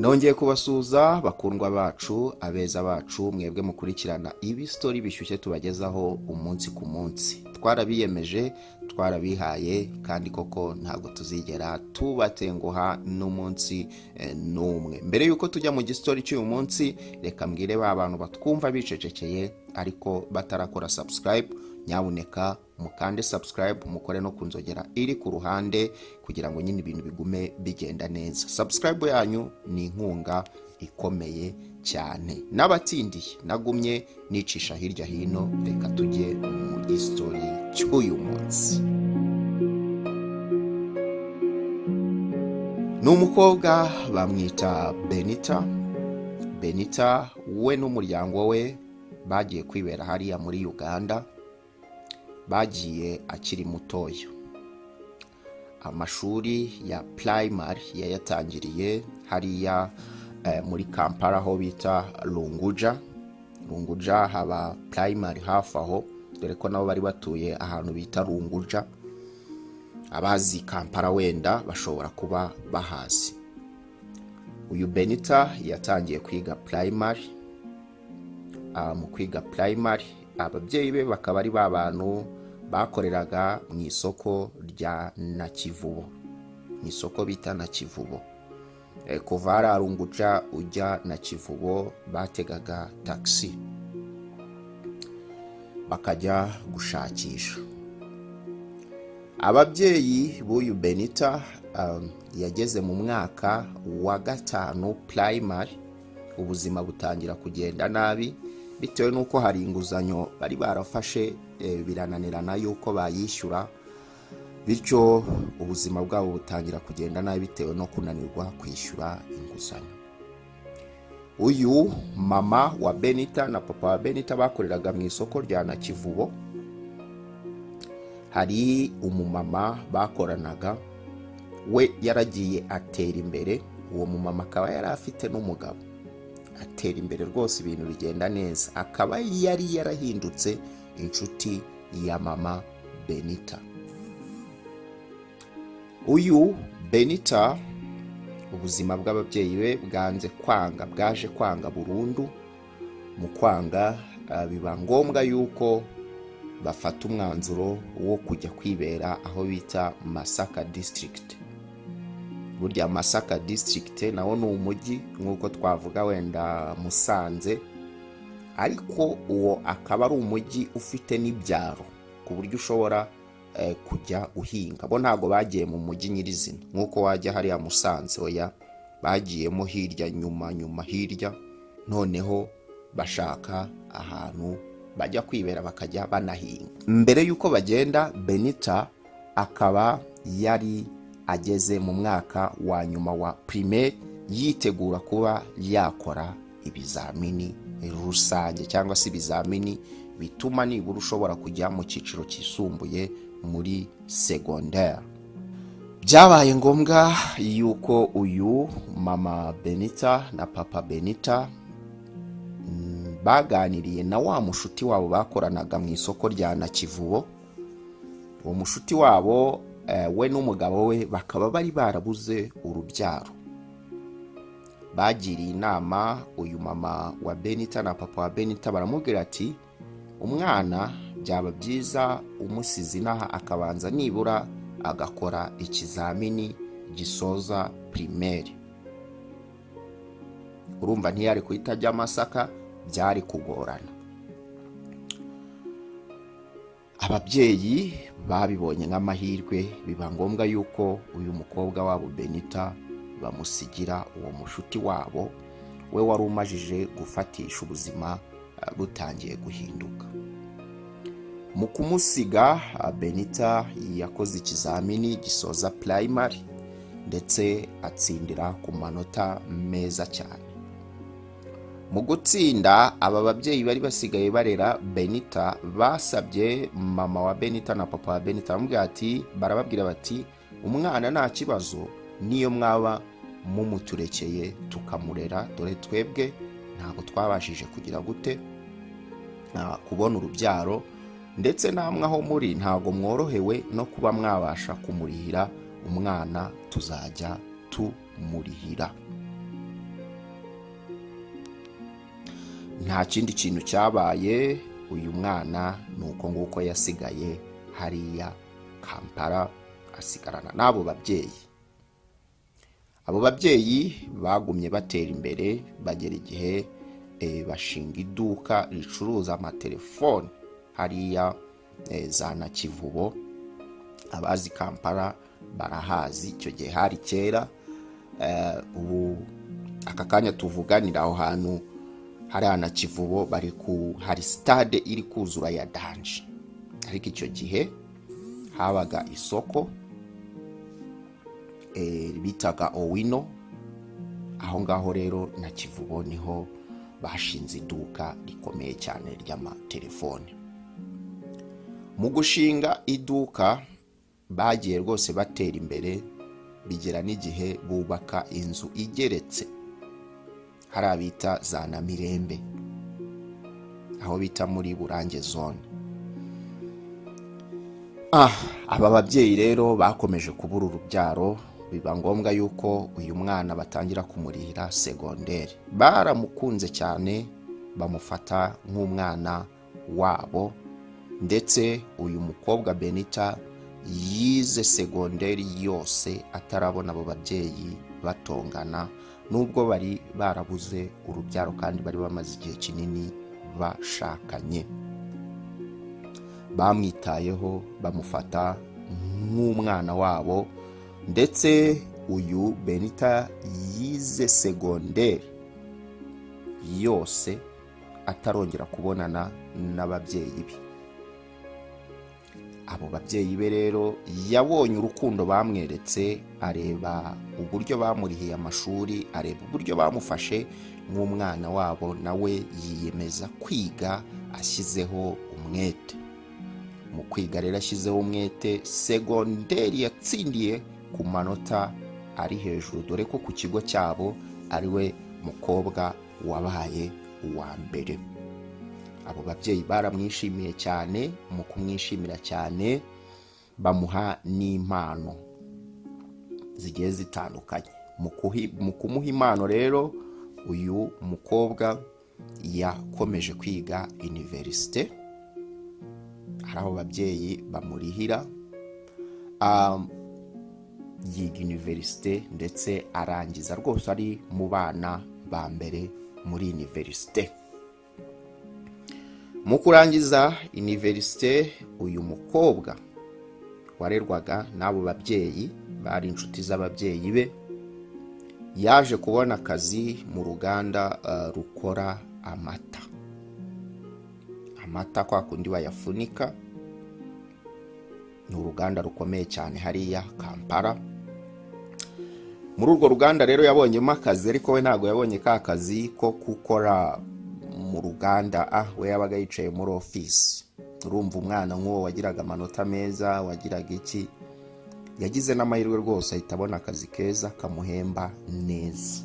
Nongeye kubasuza bakundwa bacu, abeza bacu, mwebwe mukurikirana ibi story bishyushye tubagezaho umunsi ku munsi. Twarabiyemeje, twarabihaye kandi koko ntabwo tuzigera tubatenguha n'umunsi n'umwe. Mbere yuko tujya mu gistori cy'uyu munsi, reka mbwire ba bantu batwumva bicecekeye ariko batarakora subscribe, nyabuneka mukande subscribe, mukore no kunzogera iri ku ruhande kugira ngo nyine ibintu bigume bigenda neza. Subscribe yanyu ni inkunga ikomeye cyane. N'abatsindiye nagumye nicisha hirya hino, reka tujye mu history cy'uyu munsi. N'umukobwa bamwita Benita we n'umuryango we bagiye kwibera hariya muri Uganda. Bagiye akiri mutoya. Amashuri ya primary yayatangiriye hariya muri Kampala aho bita Lunguja haba primary hafi aho, dore ko nabo bari batuye ahantu bita Lunguja. Abazi Kampala wenda bashobora kuba bahazi. Uyu Benita yatangiye kwiga primary. Mu kwiga primary ababyeyi be bakaba ari babantu bakoreraga mu isoko rya Nakivubo, mu isoko bita Nakivubo. Kuva hari Lunguja ujya Nakivubo bategaga taxi bakajya gushakisha. Ababyeyi b'uyu Benita yageze mu mwaka wa 5 primary, ubuzima butangira kugenda nabi bitewe nuko hari inguzanyo bari barafashe birananirana yuko bayishyura, bityo ubuzima bwabo butangira kugenda nabi bitewe no kunanirwa kwishyura inguzanyo. Uyu mama wa Benita na papa wa Benita bakoreraga mu isoko rya Nakivubo. Hari umumama bakoranaga, we yaragiye atera imbere. Uwo mumama akaba yari afite n'umugabo, atera imbere rwose, ibintu bigenda neza. Akaba yari yarahindutse inshuti ya mama Benita. Uyu Benita ubuzima bw'ababyeyi be bwaje kwanga burundu. Mu kwanga biba ngombwa yuko bafata umwanzuro wo kujya kwibera aho bita Masaka district. Burya Masaka district nawo ni umujyi nk'uko twavuga wenda Musanze, ariko uwo akaba ari umujyi ufite n'ibyaro ku buryo ushobora kujya uhinga. Bo ntago bagiye mu mujyi nyirizina nk'uko wajya hariya Musanze, oya, bagiyemo hirya nyuma hirya, noneho bashaka ahantu bajya kwibera bakajya banahinga. Mbere yuko bagenda, Benita akaba yari ageze mu mwaka wa nyuma wa primaire, yitegura kuba yakora ibizamini rusange cyangwa se ibizamini bituma nibura ushobora kujya mu cyiciro cyisumbuye muri secondaire. Byabaye ngombwa yuko uyu mama Benita na papa Benita baganiriye na wa mushuti wabo bakoranaga mu isoko rya Nakivubo. Uwo mushuti wabo we n'umugabo we bakaba bari barabuze urubyaro. Bagiriye inama uyu mama wa Benita na papa wa Benita, baramubwira ati umwana byaba byiza umusizi naha akabanza nibura agakora ikizamini gisoza primaire. Urumva ntiyari kuhita ajya Masaka, byari kugorana. Ababyeyi babibonye nk'amahirwe, biba ngombwa yuko uyu mukobwa wabo Benita bamusigira uwo mushuti wabo, we wari umajije gufatisha ubuzima butangiye guhinduka. Mu kumusiga, Benita yakoze ikizamini gisoza primary ndetse atsindira ku manota meza cyane. Mu gutsinda, aba babyeyi bari basigaye barera Benita basabye mama wa Benita na papa wa Benita, barababwira bati umwana nta kibazo niyo mwaba mumuturekeye tukamurera, dore twebwe ntabwo twabashije kugira gute kubona urubyaro, ndetse namwe aho muri ntabwo mworohewe no kuba mwabasha kumurihira umwana, tuzajya tumurihira. nta kindi kintu cyabaye, uyu mwana ni uko nguko yasigaye hariya Kampala asigarana n'abo babyeyi. Abo babyeyi bagumye batera imbere bagera igihe bashinga iduka ricuruza amatelefoni hariya za Nakivubo. Abazi Kampala barahazi, icyo gihe hari kera. Ubu aka kanya tuvuganira aho hantu hariya Nakivubo hari stade iri kuzura ya danje, ariko icyo gihe habaga isoko bitaga Owino. Aho ngaho rero Nakivubo niho bashinze iduka rikomeye cyane ry'amatelefoni. Mu gushinga iduka bagiye rwose batera imbere, bigera n'igihe bubaka inzu igeretse hariya bita za Namirembe, aho bita muri Burange zone. Aba babyeyi rero bakomeje kubura urubyaro, biba ngombwa yuko uyu mwana batangira kumurihira segonderi. Baramukunze cyane, bamufata nk'umwana wabo, ndetse uyu mukobwa Benita yize segonderi yose atarabona abo babyeyi batongana, nubwo bari barabuze urubyaro kandi bari bamaze igihe kinini bashakanye. Bamwitayeho, bamufata nk'umwana wabo, ndetse uyu Benita yize segonderi yose atarongera kubonana n'ababyeyi be. Abo babyeyi be rero yabonye urukundo bamweretse, areba uburyo bamurihiye amashuri, areba uburyo bamufashe nk'umwana wabo, nawe yiyemeza kwiga ashyizeho umwete. Mu kwiga rero ashyizeho umwete, segonderi yatsindiye ku manota ari hejuru, dore ko ku kigo cyabo ari we mukobwa wabaye uwa mbere. Abo babyeyi baramwishimiye cyane. Mu kumwishimira cyane bamuha n'impano zigiye zitandukanye. Mu kumuha impano rero, uyu mukobwa yakomeje kwiga universite, hari aho babyeyi bamurihira, yiga universite ndetse arangiza rwose ari mu bana ba mbere muri universite. Mu kurangiza universite, uyu mukobwa warerwaga n'abo babyeyi, bari inshuti z'ababyeyi be, yaje kubona akazi mu ruganda rukora amata kwa kundi bayafunika. Ni uruganda rukomeye cyane hariya Kampala. Muri urwo ruganda rero yabonyemo akazi, ariko we ntabwo yabonye ka kazi ko gukora mu ruganda. We yabaga yicaye muri ofisi. Urumva umwana nk'uwo wagiraga amanota meza, wagiraga iki, yagize n'amahirwe rwose ahita abona akazi keza kamuhemba neza.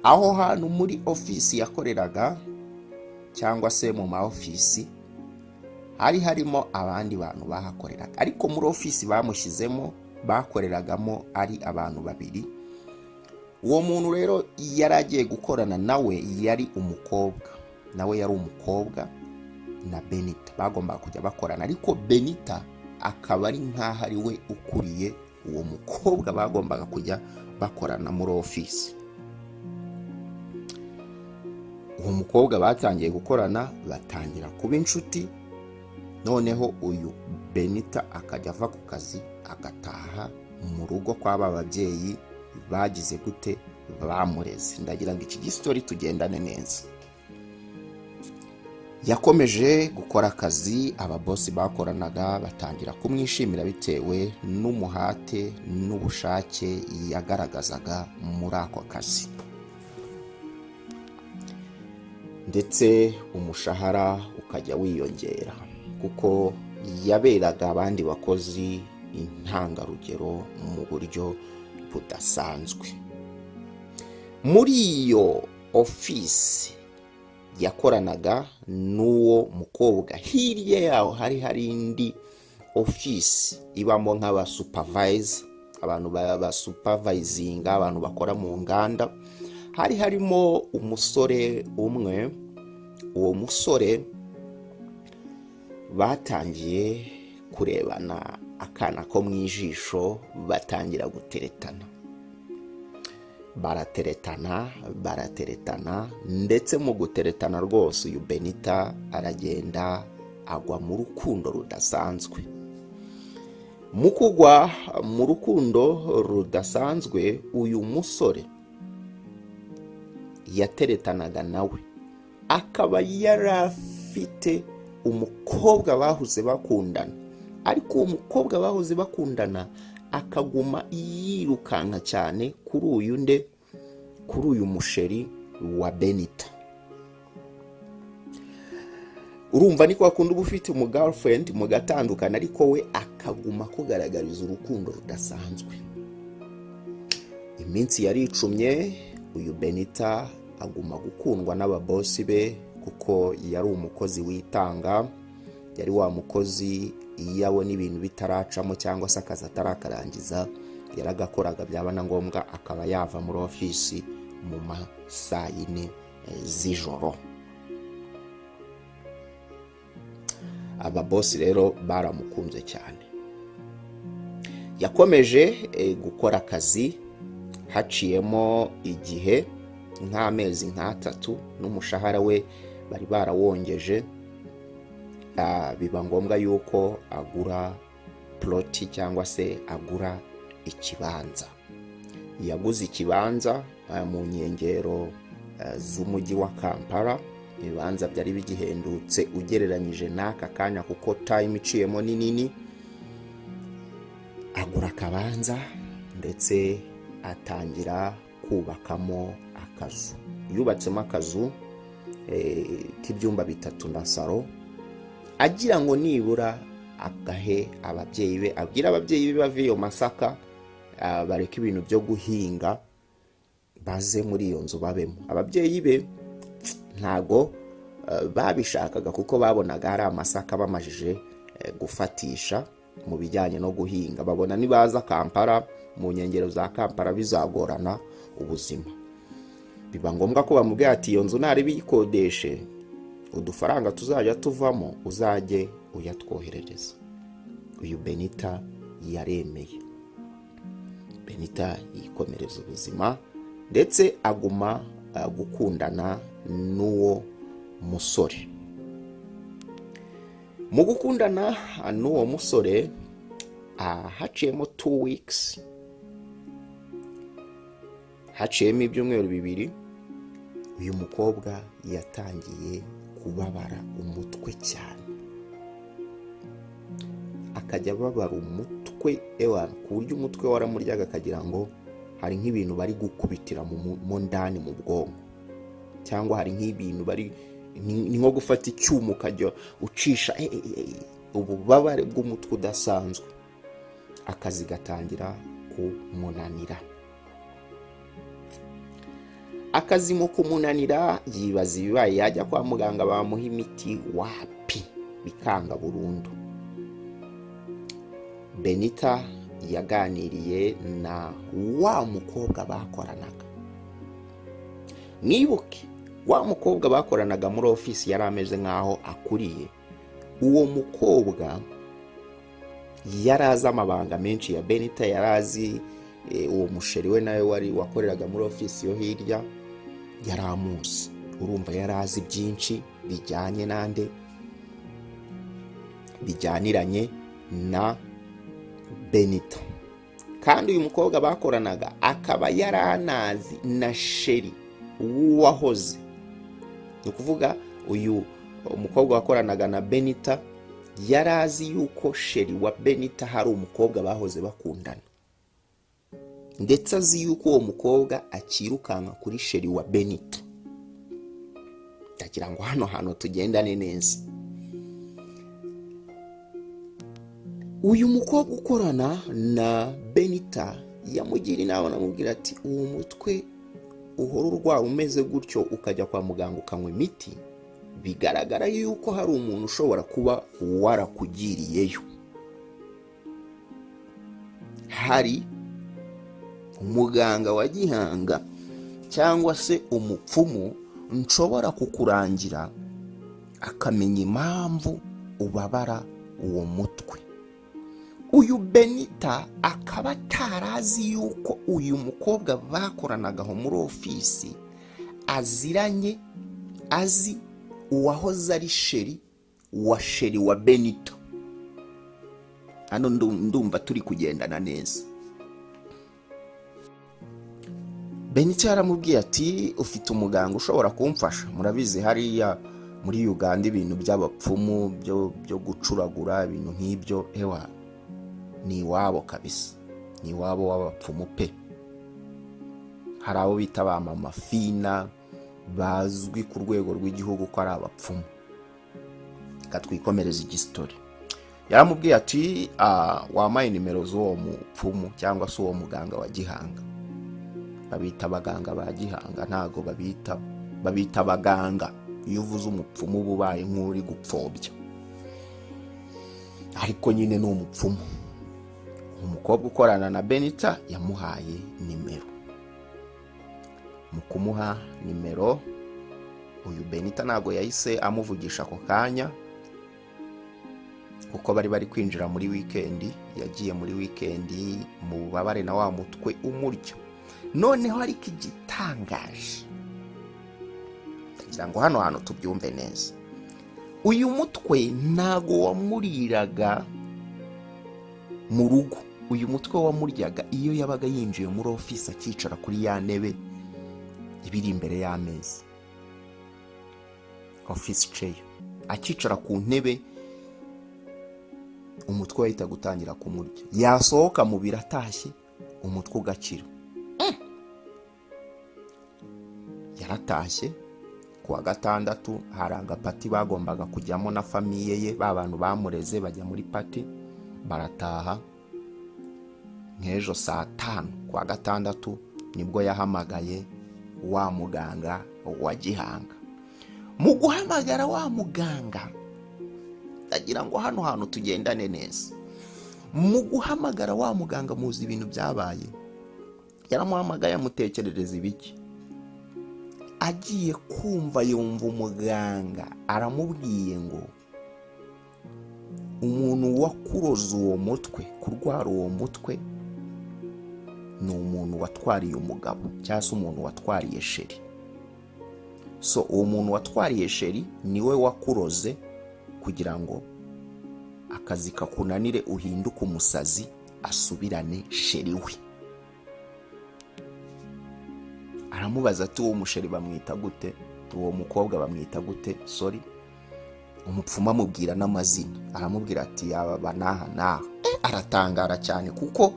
Aho hantu muri ofisi yakoreraga, cyangwa se mu ma ofisi, hari harimo abandi bantu bahakoreraga, ariko muri ofisi bamushyizemo bakoreragamo ari abantu babiri. Uwo muntu rero yari agiye gukorana nawe yari umukobwa, nawe yari umukobwa na Benita, bagomba kujya bakorana, ariko Benita akaba ari nk'aho ari we ukuriye uwo mukobwa bagombaga kujya bakorana muri ofisi. Uwo mukobwa batangiye gukorana, batangira kuba inshuti. Noneho uyu Benita akajya ava ku kazi agataha mu rugo kw'aba babyeyi bagize gute, bamureze. Ndagira ngo iki gistori tugendane neza. Yakomeje gukora akazi, ababosi bakoranaga batangira kumwishimira bitewe n'umuhate n'ubushake yagaragazaga muri ako kazi, ndetse umushahara ukajya wiyongera, kuko yaberaga abandi bakozi intangarugero mu buryo budasanzwe. Muri iyo ofisi yakoranaga n'uwo mukobwa, hirya yaho hari indi ofisi ibamo nk'abasupervise, abantu basupervisinga, abantu bakora mu nganda. hari harimo umusore umwe. Uwo musore batangiye kurebana akana ko mu ijisho, batangira guteretana. Barateretana ndetse mu guteretana rwose uyu Benita aragenda agwa mu rukundo rudasanzwe. Mu kugwa mu rukundo rudasanzwe, uyu musore yateretanaga nawe akaba yarafite umukobwa bahoze bakundana, ariko uwo mukobwa bahoze bakundana akaguma yirukanka cyane kuri uyu musheri wa Benita. Urumva ni kwa kundi uba ufite umu girlfriend mugatandukana, ariko we akaguma kugaragariza urukundo rudasanzwe. Iminsi yaricumye, uyu Benita aguma gukundwa n'ababosi be, kuko yari umukozi witanga. Yari wa mukozi iyo abona ibintu bitaracamo cyangwa se akazi atarakarangiza yaragakoraga, byaba na ngombwa akaba yava muri ofisi mu masaa 4 z'ijoro. Ababosi rero baramukunze cyane. Yakomeje gukora akazi, haciyemo igihe nk'amezi 3 n'umushahara we bari barawongeje. Biba ngombwa yuko agura ploti cyangwa se agura ikibanza. Yaguze ikibanza mu nkengero z'umujyi wa Kampala. Ibibanza byari bigihendutse ugereranyije n'aka kanya kuko time iciyemo ni nini. Agura akabanza ndetse atangira kubakamo akazu. Yubatsemo akazu k'ibyumba 3 na salo, agira ngo nibura agahe ababyeyi be, abwira ababyeyi be bave iyo Masaka bareke ibintu byo guhinga baze muri iyo nzu babemo. Ababyeyi be ntago babishakaga kuko babonaga hari Amasaka bamajije gufatisha mu bijyanye no guhinga. Babona nibaza Kampala, mu nkengero za Kampala bizagorana ubuzima. Biba ngombwa ko bamubwira ati iyo nzu ntari biyikodeshe, udufaranga tuzajya tuvamo uzajye uyatwoherereza. Uyu Benita yaremeye. Benita yikomereza ubuzima ndetse aguma gukundana n'uwo musore. Mu gukundana n'uwo musore haciyemo 2 weeks, haciyemo ibyumweru 2, uyu mukobwa yatangiye kubabara umutwe cyane. Akajya babara umutwe ku buryo umutwe waramuryaga akagira ngo hari nk'ibintu bari gukubitira mu ndani mu bwonko, cyangwa hari nk'ibintu bari ni nko gufata icyuma ukajya ucisha ububabare bw'umutwe udasanzwe. Akazi gatangira kumunanira. Akazi mu kumunanira yibaza ibibaye, yajya kwa muganga bamuha imiti, wapi bikanga burundu. Benita yaganiriye na wa mukobwa bakoranaga. Mwibuke wa mukobwa bakoranaga muri ofisi yari ameze nkaho akuriye. Uwo mukobwa yarazi amabanga menshi ya Benita, yarazi uwo musheri we nawe wari wakoreraga muri ofisi yo hirya, yaramuzi. Urumva yarazi byinshi bijyanye nande, bijyaniranye na Benita. Kandi uyu mukobwa bakoranaga akaba yaranazi na sheri wahoze. Ni kuvuga uyu umukobwa wakoranaga na Benita yarazi yuko sheri wa Benita hari umukobwa bahoze bakundana, ndetse azi yuko uwo mukobwa akirukanka kuri sheri wa Benita. Ndagira ngo hano tugendane neza. Uyu mukobwa ukorana na Benita yamugira inama, namubwira ati uwo mutwe uhora urwaye umeze gutyo ukajya kwa muganga ukanywa imiti, bigaragara yuko hari umuntu ushobora kuba warakugiriyeyo. Hari umuganga wa gihanga cyangwa se umupfumu nshobora kukurangira akamenya impamvu ubabara uwo mutwe. Uyu Benita akaba atarazi yuko uyu mukobwa bakoranagaho muri ofisi aziranye, azi uwahoze ari sheri wa Benita. Hano ndumva turi kugendana neza. Benita yaramubwiye ati ufite umuganga ushobora kumfasha? Murabizi hariya muri Uganda ibintu by'abapfumu byo gucuragura ibintu nk'ibyo, ewa ni iwabo kabisa, ni iwabo w'abapfumu pe. Hari abo bita ba mama Fina bazwi ku rwego rw'igihugu ko ari abapfumu. Katwikomereza igistori. Yaramubwiye ati wampaye nimero z'uwo mupfumu cyangwa se uwo muganga wa Gihanga. Babita abaganga ba Gihanga, ntago babita abaganga. Iyo uvuze umupfumu uba ubaye nk'uri gupfobya, ariko nyine ni umupfumu. Umukobwa ukorana na Benita yamuhaye nimero. Mu kumuha nimero, uyu Benita ntago yahise amuvugisha ako kanya, kuko bari kwinjira muri weekend. Yagiye muri weekend mu bubabare na wa mutwe umuryo. Noneho ariko igitangaje, ndagira ngo hano tubyumve neza, uyu mutwe ntago wamuriraga mu rugo. Uyu mutwe wamuryaga iyo yabaga yinjiye muri ofisi akicara kuri ya ntebe ibiri imbere y'ameza, office chair. Akicara ku ntebe umutwe wahita gutangira kumurya. Yasohoka mu biro atashye umutwe ugakira. Yaratashye kuwa gatandatu, hari agapati bagombaga kujyamo na famiye ye, ba bantu bamureze bajya muri pati, barataha. Nk'ejo saa 5 kuwa gatandatu nibwo yahamagaye wa muganga wa Gihanga. Mu guhamagara wa muganga, ndagira ngo hano hantu tugendane neza. Mu guhamagara wa muganga, muzi ibintu byabaye. Yaramuhamagaye amutekerereza ibiki. Agiye kumva yumva umuganga aramubwiye ngo umuntu wakuroza uwo mutwe, kurwara uwo mutwe, ni umuntu watwariye umugabo cyangwa se umuntu watwariye sheri. So uwo muntu watwariye sheri niwe wakuroze kugira ngo akazi kakunanire uhinduke umusazi, asubirane sheri we. Aramubaza ati uwo musheri bamwita gute, uwo mukobwa bamwita gute? Sorry. Umupfuma amubwira n'amazina. Aramubwira ati yaba naha. Aratangara cyane kuko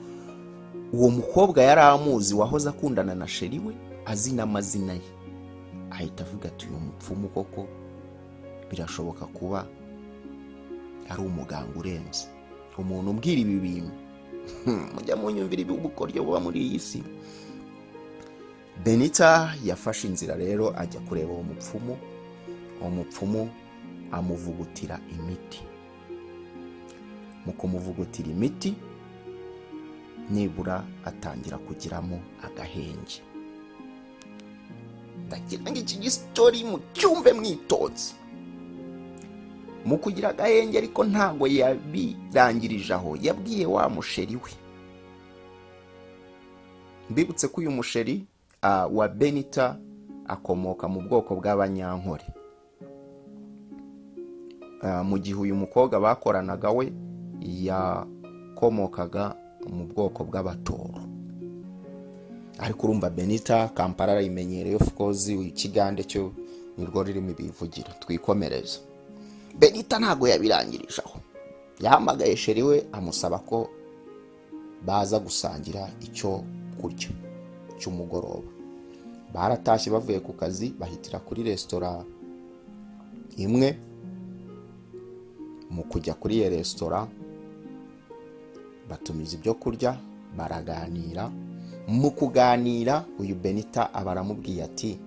uwo mukobwa yari amuzi, wahoze akundana na sheri we, azi n'amazina ye. Ahita avuga ati uyu mupfumu koko birashoboka kuba ari umuganga urenze. Umuntu umbwira ibi bintu mujya munyumvira ibubukoryo buba muri iyi si. Benita yafashe inzira rero ajya kureba uwo mupfumu. Uwo mupfumu amuvugutira imiti. Mu kumuvugutira imiti, nibura atangira kugiramo agahenge. Ndagira ngo iki gistori mu cyumve mwitonze. Mu kugira agahenge ariko ntago yabirangirije aho. Yabwiye wa musheri we. Mbibutse ko uyu musheri wa Benita akomoka mu bwoko bw'Abanyankore. Mu gihe uyu mukobwa bakoranaga we yakomokaga mu bwoko bw'Abatoro. Ariko urumva Benita Kampala arayimenyereye, of course ikigande cyo nirwo ririmo ibivugira. Twikomereza. Benita ntago yabirangirije aho. Yahamagaye sheri we amusaba ko baza gusangira icyo kurya cy'umugoroba. Baratashye bavuye ku kazi, bahitira kuri restaurant imwe. Mu kujya kuri iyo restaurant batumiza ibyo kurya, baraganira. Mu kuganira uyu Benita abaramubwiye ati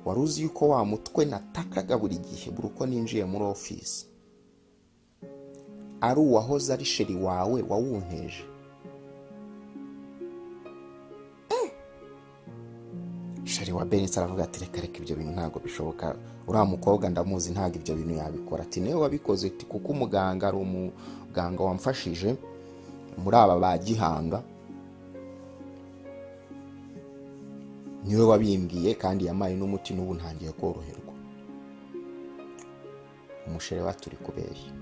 wari uzi yuko wa mutwe natakaga buri gihe buri uko ninjiye muri office ari uwahoze ari sheri wawe wawunteje? sheri wa Benita aravuga ati reka ibyo bintu ntabwo bishoboka, uriya mukobwa ndamuzi ntabwo ibyo bintu yabikora. Ati niwe wabikoze, ati kuko umuganga ari umuganga wamfashije muri aba ba Gihanga, niwe wabimbwiye kandi yamaye n'umuti, n'ubu ntangiye koroherwa. Umusheri we turi kubeshya.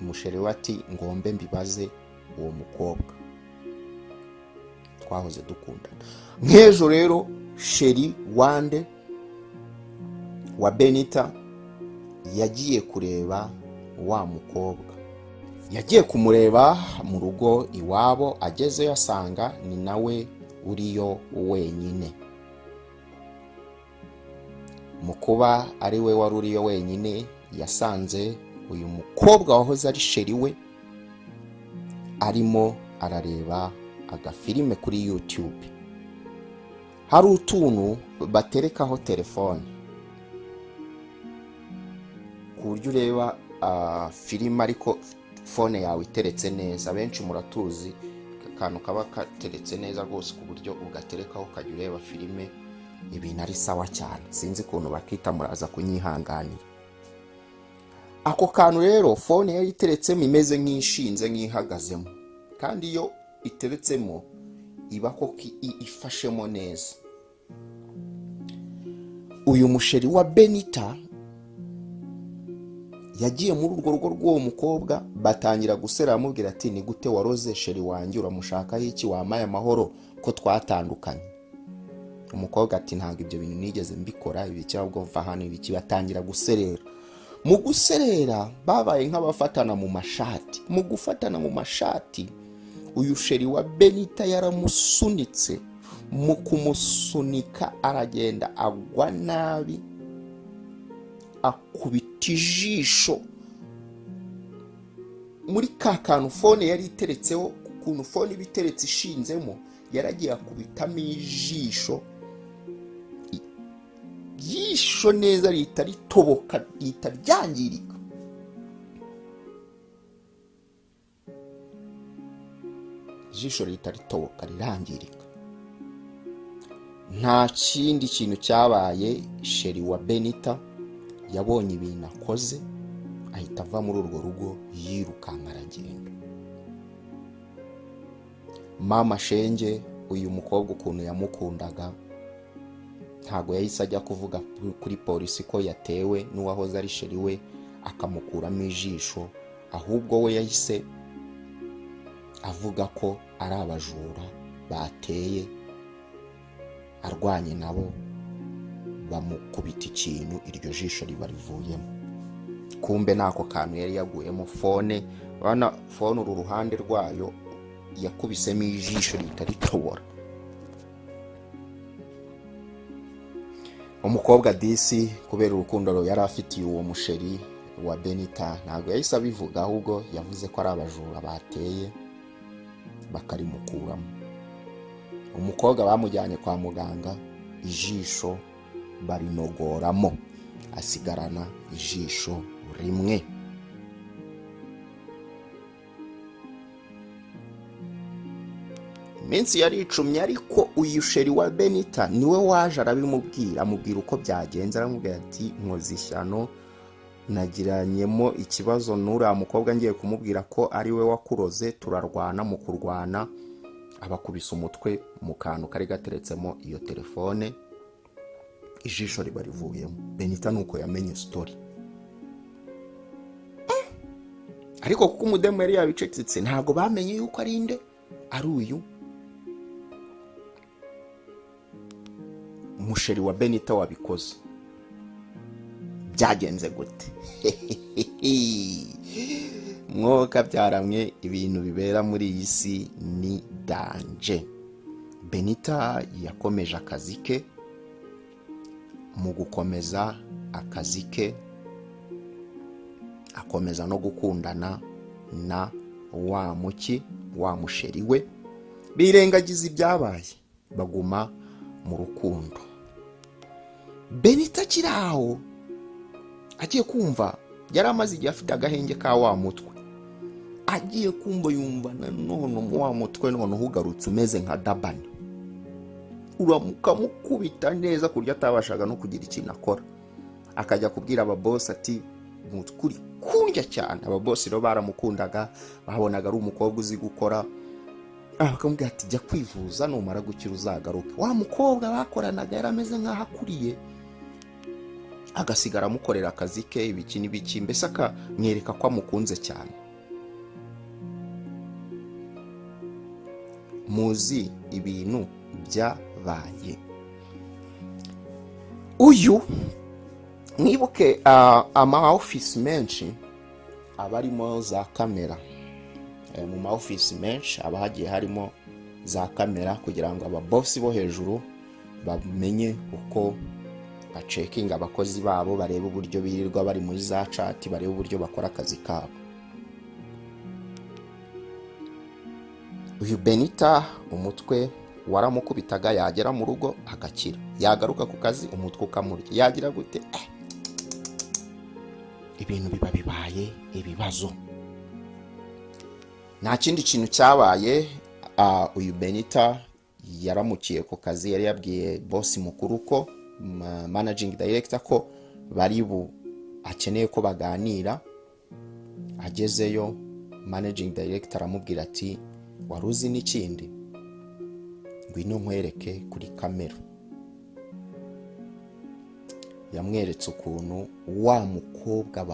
Umusheri we ati ngombe mbibaze uwo mukobwa twahoze dukundana. Nk'ejo rero sheri wande wa Benita yagiye kureba wa mukobwa, yagiye kumureba mu rugo iwabo. Agezeyo asanga ni nawe uriyo wenyine. Mu kuba ari we wari uriyo wenyine, yasanze uyu mukobwa wahoze ari sheri we arimo arareba agafilime kuri YouTube. Hari utuntu baterekaho telefone ku buryo ureba filime ariko fone yawe iteretse neza. Benshi muratuzi akantu kaba kateretse neza rwose ku buryo ugaterekaho ukajya ureba filime, ibintu ari sawa cyane. Sinzi ukuntu bakita, muraza kunyihanganira. Ako kantu rero fone yari iteretsemo imeze nk'ishinze nk'ihagazemo, kandi iyo iteretsemo iba ko ifashemo neza. Uyu musheri wa Benita yagiye muri urwo rugo rw'uwo mukobwa, batangira gusera, amubwira ati ni gute waroze sheri wanjye, uramushakaho iki, wamaye amahoro ko twatandukanye? Umukobwa ati ntabwo ibyo bintu nigeze mbikora, ibi cyangwa mva hano ibiki. Batangira guserera. Mu guserera babaye nk'abafatana mu mashati. Mu gufatana mu mashati, uyu sheri wa Benita yaramusunitse. Mu kumusunika aragenda agwa nabi, akubita ijisho muri ka kantu fone yari iteretseho. Ukuntu fone iba iteretse ishinzemo, yaragiye akubitamo ijisho neza, rihita ritoboka, rihita ryangirika. Ijisho rihita ritoboka rirangirika. Nta kindi kintu cyabaye. Sheri wa Benita yabonye ibintu akoze, ahita ava muri urwo rugo yirukanka aragenda. Mama Shenge, uyu mukobwa ukuntu yamukundaga, ntago yahise ajya kuvuga kuri polisi ko yatewe n'uwahoze ari sheri we akamukuramo ijisho, ahubwo we yahise avuga ko ari abajura bateye, arwanye nabo, bamukubita ikintu, iryo jisho riba rivuyemo. Kumbe nako kantu yari yaguyemo fone. Bana fone uru ruhande rwayo yakubisemo ijisho rihita ritobora. Umukobwa disi kubera urukundo yari afitiye uwo musheri wa Benita, ntabwo yahise abivuga, ahubwo yavuze ko ari abajura bateye bakarimukuramo. Umukobwa bamujyanye kwa muganga, ijisho barinogoramo, asigarana ijisho rimwe. Iminsi yari icumye, ariko uyu sheri wa Benita niwe waje arabimubwira, amubwira uko byagenze. Aramubwira ati nkoze ishyano, nagiranyemo ikibazo n'uriya mukobwa, ngiye kumubwira ko ari we wakuroze, turarwana. Mu kurwana abakubise umutwe mu kantu kari gateretsemo iyo telefone, ijisho riba rivuyemo. Benita nuko yamenye story. Ariko kuko umudemu yari yabicecetse, ntabwo bamenye yuko ari inde, ari uyu musheri wa Benita wabikoze. Byagenze gute? Mwoka byaramwe, ibintu bibera muri iyi si ni danje. Benita yakomeje akazi ke. Mu gukomeza akazi ke, akomeza no gukundana na wa musheri we. Birengagiza ibyabaye, baguma mu rukundo. Benita kiraho agiye kumva, yari amaze igihe afite agahenge ka wa mutwe. Agiye kumva yumva none mu wa mutwe none ugarutse umeze nka Dabani. uramukamukubita neza ku buryo atabashaga no kugira ikintu akora. Akajya kubwira ababosi ati kuri kundya cyane. Ababosi rero baramukundaga, babonaga ari umukobwa uzi gukora. Bakamubwira ati jya kwivuza, numara gukira uzagaruke. Wa mukobwa bakoranaga yarameze nk'aho akuriye, agasigara amukorera akazi ke ibiki n'ibiki, mbese akamwereka ko amukunze cyane. Muzi ibintu byabaye. Uyu mwibuke ama office menshi aba arimo za kamera. Mu ma office menshi aba hagiye harimo za kamera kugira ngo ababosi bo hejuru bamenye uko bacekinga abakozi babo, barebe uburyo birirwa bari muri za chat, barebe uburyo bakora akazi kabo. Uyu Benita umutwe waramukubitaga, yagera mu rugo agakira, yagaruka ku kazi umutwe ukamurya, yagira gute ibintu biba bibaye ibibazo. Nta kindi kintu cyabaye. Uyu Benita yaramukiye ku kazi, yari yabwiye boss mukuru ko managing director ko bari akeneye ko baganira. Agezeyo managing director aramubwira ati waruzi n'ikindi, ngwino nkwereke kuri kamera. Yamweretse ukuntu wa mukobwa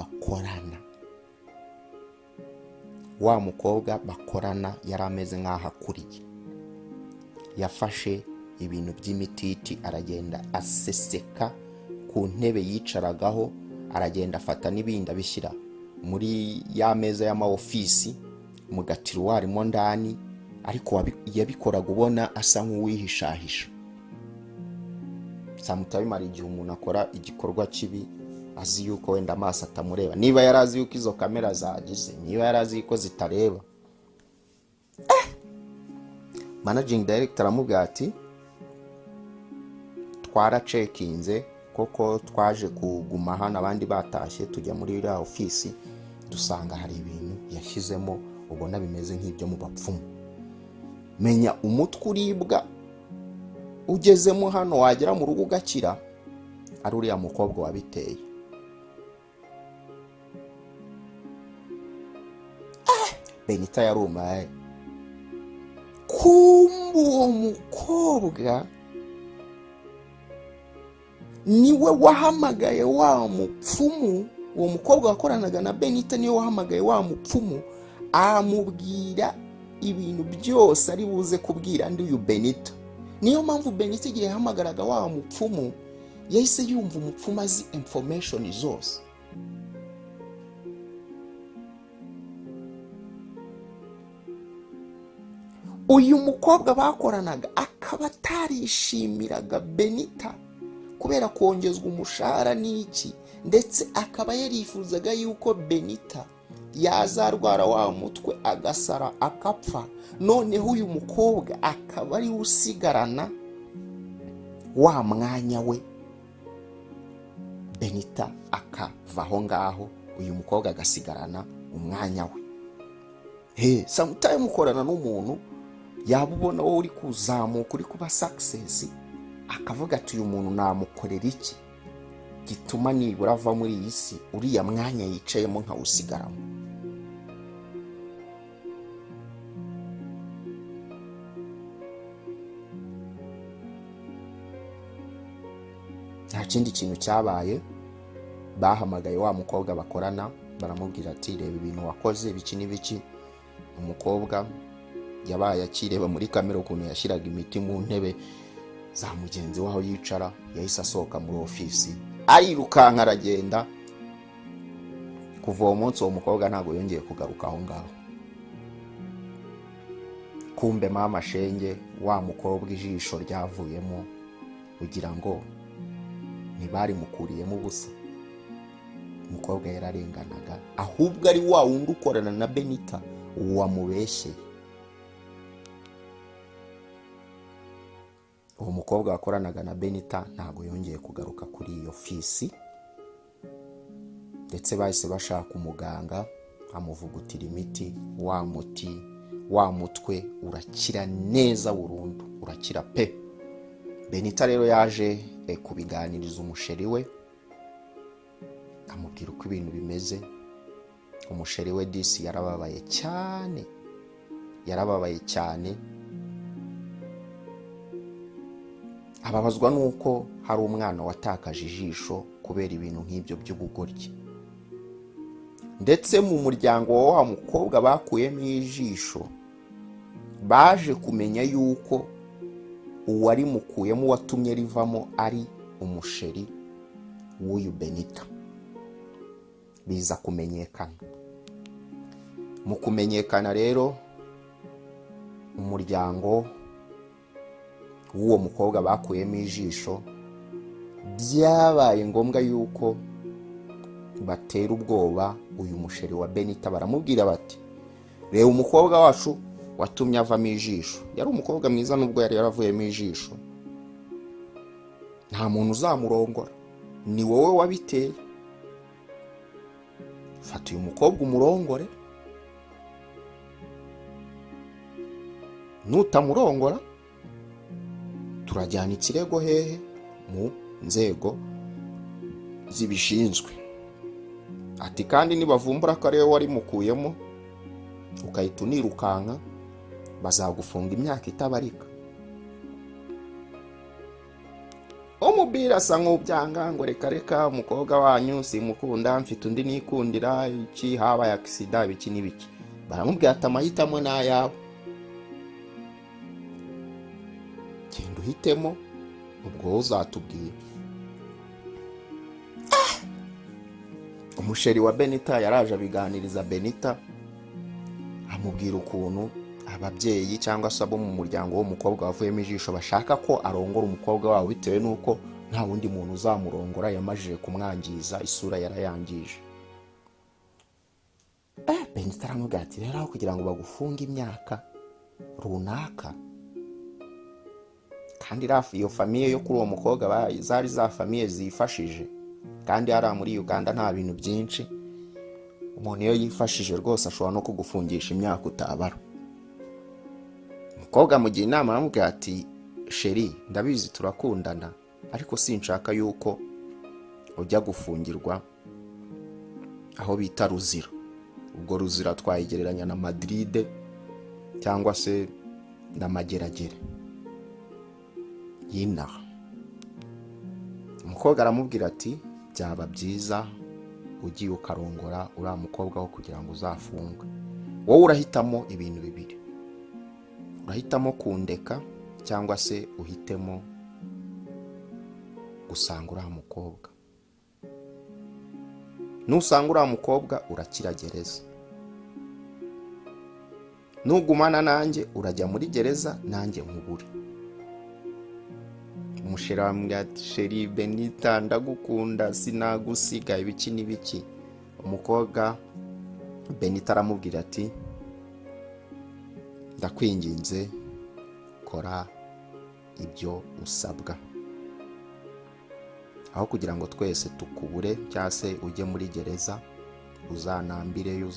bakorana yari ameze nk'aho akuriye. Yafashe ibintu by'imititi aragenda aseseka ku ntebe yicaragaho, aragenda afata n'ibindi abishyira muri ya meza y'ama ofisi mu gatiruwarimo ndani, ariko yabikoraga ubona asa nk'uwihishahisha. Samutayimara igihe umuntu akora igikorwa kibi azi yuko wenda amaso atamureba, niba yarazi yuko izo kamera zagize, niba yarazi yuko zitareba. Managing director aramubwira ati twaracekinze koko, twaje kuguma hano abandi batashye, tujya muri iriya ofisi dusanga hari ibintu yashyizemo ubona bimeze nk'ibyo mu bapfumu. Menya umutwe uribwa ugezemo hano, wagera mu rugo ugakira, ari uriya mukobwa wabiteye. Benita yarumaye. Kumbe uwo mukobwa niwe wahamagaye wa mupfumu. Uwo mukobwa wakoranaga na Benita niwe wahamagaye wa mupfumu, amubwira ibintu byose ari buze kubwira ndi uyu Benita. Niyo mpamvu Benita igihe yahamagaraga wa mupfumu yahise yumva umupfumu azi information zose. Uyu mukobwa bakoranaga akaba atarishimiraga Benita kubera kongezwa umushahara n'iki, ndetse akaba yarifuzaga yuko Benita yazarwara wa mutwe agasara akapfa, noneho uyu mukobwa akaba ari usigarana wa mwanya we, Benita akavaho ngaho, uyu mukobwa agasigarana umwanya we. Sometime mukorana n'umuntu yaba ubona wowe uri kuzamuka, uri kuba success, akavuga ati uyu muntu namukorera iki gituma nibura ava muri iyi si, uriya mwanya yicayemo nkawusigaramo. Nta kindi kintu cyabaye. Bahamagaye wa mukobwa bakorana, baramubwira ati reba ibintu wakoze biki n'ibiki. Umukobwa yabaye akireba muri kamera ukuntu yashyiraga imiti mu ntebe za mugenzi waho yicara, yahise asohoka muri ofisi arirukanka aragenda. Kuva uwo munsi uwo mukobwa ntabwo yongeye kugaruka aho ngaho. Kumbe mama shenge wa mukobwa ijisho ryavuyemo, ugira ngo ntibari mukuriyemo ubusa. Umukobwa yararenganaga, ahubwo ari wa wundi ukorana na Benita wamubeshyeye. Uwo mukobwa wakoranaga na Benita ntabwo yongeye kugaruka kuri iyo ofisi, ndetse bahise bashaka umuganga amuvugutira imiti. Wa muti wa mutwe urakira neza burundu, urakira pe. Benita rero yaje kubiganiriza umusheri we, amubwira uko ibintu bimeze. Umusheri we disi yarababaye cyane, ababazwa nuko hari umwana watakaje ijisho kubera ibintu nk'ibyo by'ubugoryi. Ndetse mu muryango wa mukobwa bakuyemo ijisho baje kumenya yuko uwari mukuyemo watumye rivamo ari umusheri w'uyu Benita. Biza kumenyekana. Mu kumenyekana rero, umuryango w'uwo mukobwa bakuyemo ijisho byabaye ngombwa yuko batera ubwoba uyu musheri wa Benita. Baramubwira bati, reba umukobwa wacu watumye avamo ijisho. Yari umukobwa mwiza nubwo yari yaravuyemo ijisho. Nta muntu uzamurongora, ni wowe wabiteye. Fata uyu mukobwa umurongore, nutamurongora turajyana ikirego hehe? Mu nzego zibishinzwe. Ati kandi nibavumbura ko ariwe wari mukuyemo ukahita unirukanka, bazagufunga imyaka itabarika. Umubwira asa nk'ubyanga ngo reka umukobwa wanyu simukunda, mfite undi nikundira, iki habaye accident biki n'ibiki. Baramubwira ati amahitamo n'ayawe, genda uhitemo ubwo uzatubwira. Umusheri wa Benita yaraje abiganiriza Benita, amubwira ukuntu ababyeyi cyangwa se abo mu muryango w'umukobwa wavuyemo ijisho bashaka ko arongora umukobwa wabo bitewe nuko nta wundi muntu uzamurongora, yamajije kumwangiza, isura yarayangije. Benita aramubwira ati rero kugira ngo bagufunge imyaka runaka, kandi iyo famiye yo kuri uwo mukobwa zari za famiye zifashije, kandi hariya muri Uganda nta bintu byinshi, umuntu iyo yifashije rwose ashobora no kugufungisha imyaka utabara. Umukobwa amugira inama, aramubwira ati sheri, ndabizi turakundana ariko sinshaka yuko ujya gufungirwa aho bita Ruzira. Ubwo Ruzira twayigereranya na Madrid cyangwa se na Mageragere y'inaha. Umukobwa aramubwira ati byaba byiza ugiye ukarongora uriya mukobwa wo kugira ngo uzafungwe. Wowe urahitamo ibintu bibiri, urahitamo kundeka cyangwa se uhitemo gusanga uriya mukobwa. Nusanga uriya mukobwa urakira gereza, nugumana nanjye urajya muri gereza nanjye nkubure. Umusheri aramubwira ati sheri Benita, ndagukunda sinagusiga ibiki n'ibiki. Umukobwa Benita aramubwira ati ndakwinginze kora ibyo usabwa, aho kugira ngo twese tukubure cyangwa se ujye muri gereza uzanambireyo,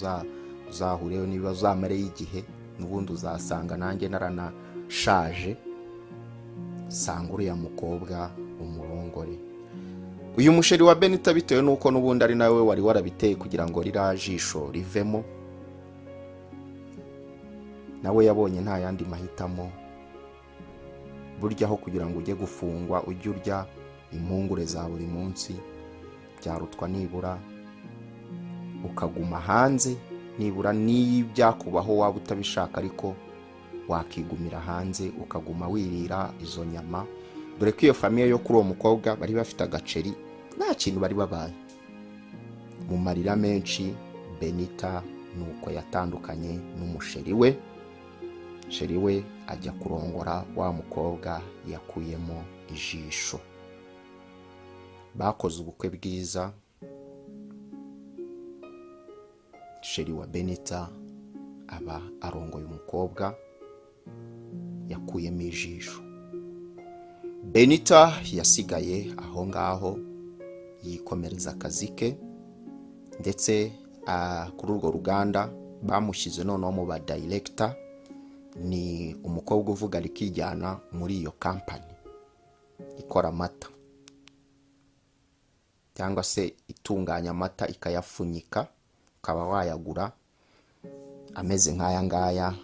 uzahureyo niba uzamareyo igihe, n'ubundi uzasanga nanjye naranashaje. Sanga uriya mukobwa umurongore. Uyu musheri wa Benita bitewe nuko n'ubundi ari nawe wari warabiteye kugira ngo rirajisho rivemo, nawe yabonye nta yandi mahitamo. Burya aho kugira ngo ujye gufungwa ujye urya impungure za buri munsi, byarutwa nibura ukaguma hanze, nibura n'ibyakubaho waba utabishaka ariko wakigumira hanze ukaguma wirira izo nyama. Dore ko iyo famiye yo kuri uwo mukobwa bari bafite agaceri, nta kintu bari babaye. Mu marira menshi Benita nuko yatandukanye n'umusheri we. Sheri we ajya kurongora wa mukobwa yakuyemo ijisho. Bakoze ubukwe bwiza, sheri wa Benita aba arongoye umukobwa yakuyemo ijisho. Benita yasigaye aho ngaho yikomereza akazi ke, ndetse kuri urwo ruganda bamushyize noneho mu ba director, ni umukobwa uvuga rikijyana muri iyo company. ikora amata cyangwa se itunganya amata ikayapfunyika, ukaba wayagura ameze nk'aya ngaya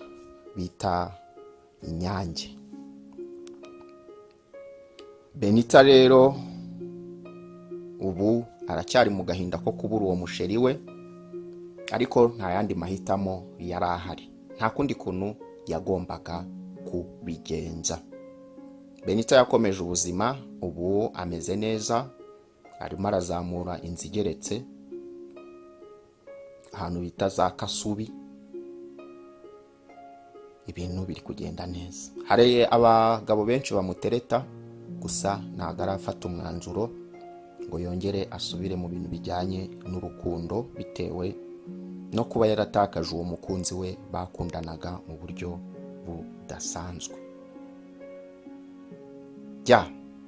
bita Inyange. Benita rero ubu aracyari mu gahinda ko kubura uwo musheri we, ariko nta yandi mahitamo yari ahari, nta kundi kuntu yagombaga kubigenza. Benita yakomeje ubuzima, ubu ameze neza, arimo arazamura inzu igeretse ahantu bita za Kasubi, ibintu biri kugenda neza. Hari abagabo benshi bamutereta, gusa ntabwo arafata umwanzuro ngo yongere asubire mu bintu bijyanye n'urukundo, bitewe no kuba yaratakaje uwo mukunzi we bakundanaga mu buryo budasanzwe.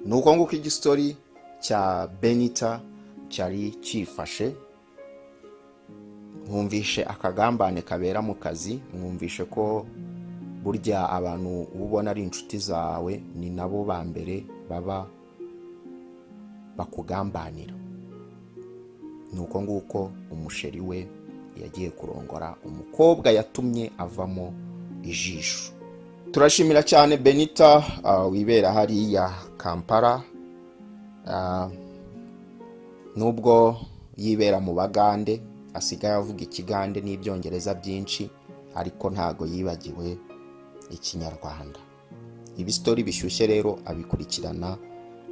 Nuko nguko igistori cya Benita cyari cyifashe. Mwumvishe akagambane kabera mu kazi, mwumvishe ko burya abantu ubona ari inshuti zawe ni nabo ba mbere baba bakugambanira. Nuko nguko umusheri we yagiye kurongora umukobwa yatumye avamo ijisho. Turashimira cyane Benita wibera hariya Kampala, nubwo yibera mu Bagande, asigaye avuga Ikigande n'ibyongereza byinshi, ariko ntago yibagiwe Ikinyarwanda. Ibistori bishyushye rero abikurikirana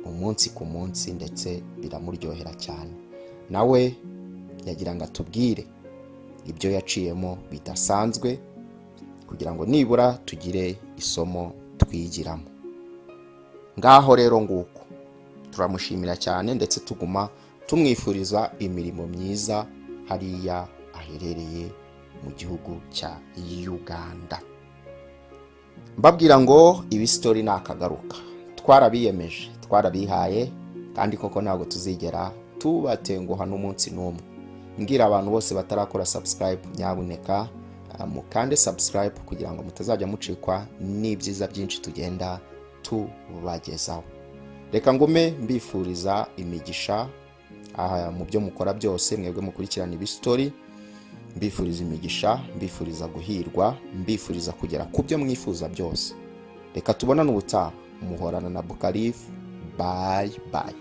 umunsi ku munsi, ndetse biramuryohera cyane. Nawe yagira ngo atubwire ibyo yaciyemo bidasanzwe, kugira ngo nibura tugire isomo twigiramo. Ngaho rero nguko turamushimira cyane, ndetse tuguma tumwifuriza imirimo myiza hariya aherereye mu gihugu cya Uganda. Mbabwira ngo ibi story nakagaruka, twarabiyemeje, twarabihaye, kandi koko ntabwo tuzigera tubatenguha n'umunsi n'umwe. Mbwira abantu bose batarakora subscribe, nyabuneka mukande subscribe kugira ngo mutazajya mucikwa n'ibyiza byinshi tugenda tubagezaho. Reka ngume mbifuriza imigisha mu byo mukora byose, mwebwe mukurikirana ibi story. Mbifuriza imigisha, mbifuriza guhirwa, mbifuriza kugera ku byo mwifuza byose. Reka tubonane ubutaha. Muhorana na Bukarif. Bye bye.